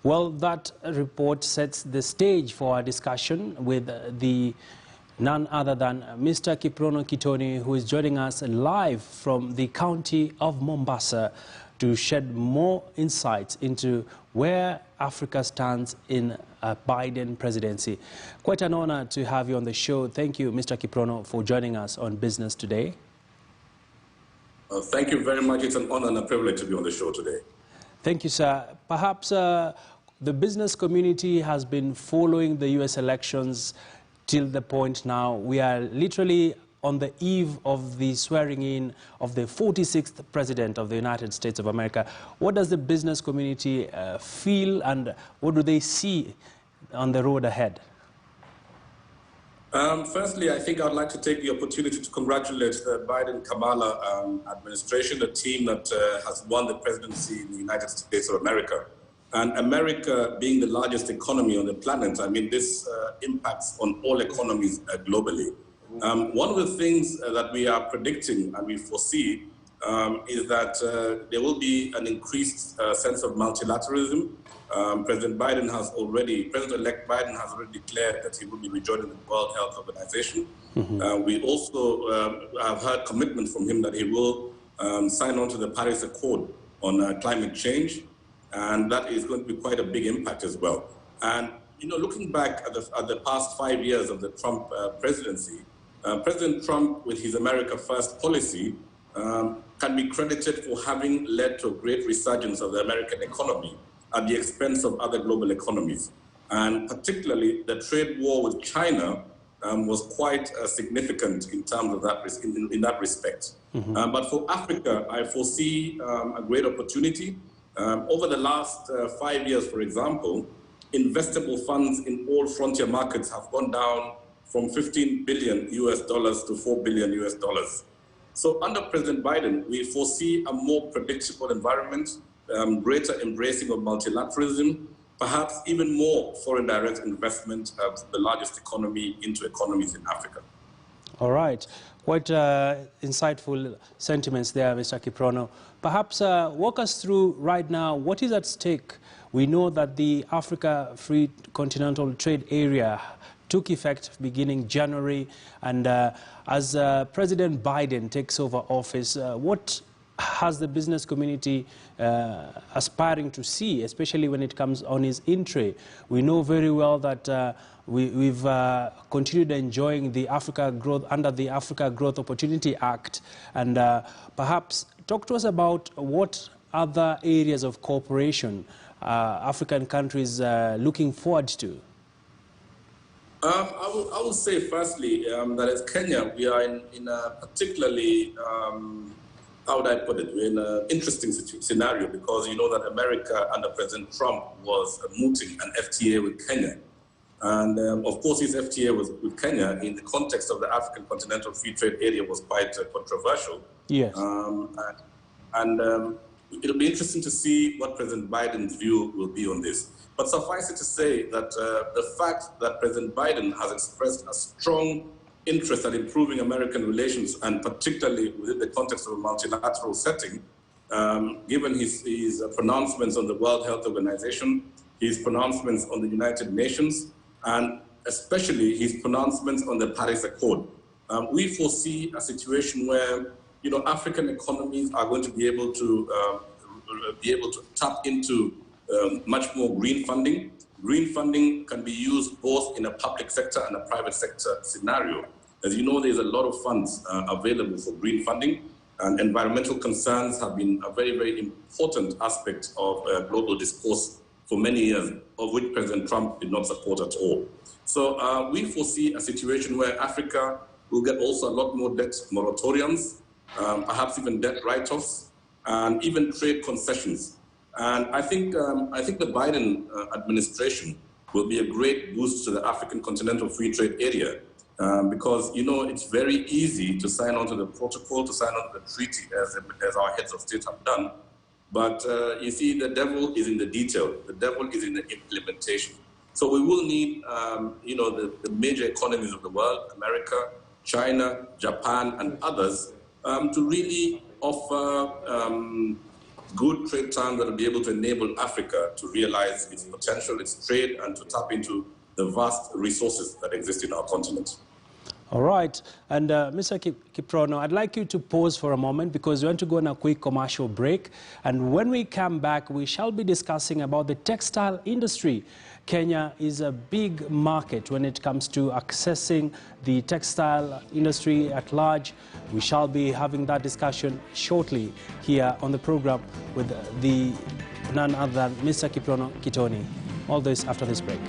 Well, that report sets the stage for our discussion with none other than Mr. Kiprono Kittony, who is joining us live from the county of Mombasa to shed more insights into where Africa stands in a Biden presidency. Quite an honor to have you on the show. Thank you, Mr. Kiprono, for joining us on Business Today. Thank you very much. It's an honor and a privilege to be on the show today. Thank you, sir. Perhaps the business community has been following the U.S. elections till the point now. We are literally on the eve of the swearing in of the 46th President of the United States of America. What does the business community feel, and what do they see on the road ahead? Firstly, I think I'd like to take the opportunity to congratulate the Biden-Kamala administration, the team that has won the presidency in the United States of America. And America being the largest economy on the planet, I mean, this impacts on all economies globally. One of the things that we are predicting and we foresee is that there will be an increased sense of multilateralism. President-elect Biden has already declared that he will be rejoining the World Health Organization. We also have heard commitment from him that he will sign on to the Paris Accord on climate change. And that is going to be quite a big impact as well. And, you know, looking back at the past 5 years of the Trump presidency, President Trump, with his America First policy, can be credited for having led to a great resurgence of the American economy at the expense of other global economies. And particularly the trade war with China was quite significant in terms of that, in that respect. But for Africa, I foresee a great opportunity. Over the last 5 years, for example, investable funds in all frontier markets have gone down from $15 billion US to $4 billion US. So under President Biden, we foresee a more predictable environment, greater embracing of multilateralism, perhaps even more foreign direct investment of the largest economy into economies in Africa. All right. Quite insightful sentiments there, Mr. Kiprono. Perhaps walk us through right now what is at stake. We know that the Africa Free Continental Trade Area took effect beginning January, and as President Biden takes over office, what has the business community aspiring to see, especially when it comes on his entry? We know very well that we've continued enjoying the Africa Growth under the Africa Growth Opportunity Act, and perhaps talk to us about what other areas of cooperation African countries looking forward to. I will say firstly that as Kenya, we are in a particularly how would I put it? We're in an interesting scenario because you know that America under President Trump was mooting an FTA with Kenya. And of course, his FTA with Kenya in the context of the African Continental Free Trade Area was quite controversial. Yes. It'll be interesting to see what President Biden's view will be on this. But suffice it to say that the fact that President Biden has expressed a strong interest in improving American relations, and particularly within the context of a multilateral setting, given his pronouncements on the World Health Organization, his pronouncements on the United Nations, and especially his pronouncements on the Paris Accord. We foresee a situation where, you know, African economies are going to be able to tap into much more green funding. Green funding can be used both in a public sector and a private sector scenario. As you know, there's a lot of funds available for green funding, and environmental concerns have been a very, very important aspect of global discourse for many years, of which President Trump did not support at all. So we foresee a situation where Africa will get also a lot more debt moratoriums, perhaps even debt write-offs, and even trade concessions. And I think the Biden administration will be a great boost to the African Continental Free Trade Area because, you know, it's very easy to sign on to the protocol, to sign on to the treaty, as our heads of state have done. But you see, the devil is in the detail. The devil is in the implementation. So we will need, you know, the major economies of the world, America, China, Japan, and others, to really offer good trade terms that will be able to enable Africa to realize its potential, its trade, and to tap into the vast resources that exist in our continent. All right. And Mr. Kiprono, I'd like you to pause for a moment because we want to go on a quick commercial break. And when we come back, we shall be discussing about the textile industry. Kenya is a big market when it comes to accessing the textile industry at large. We shall be having that discussion shortly here on the program with none other than Mr. Kiprono Kittony. All this after this break.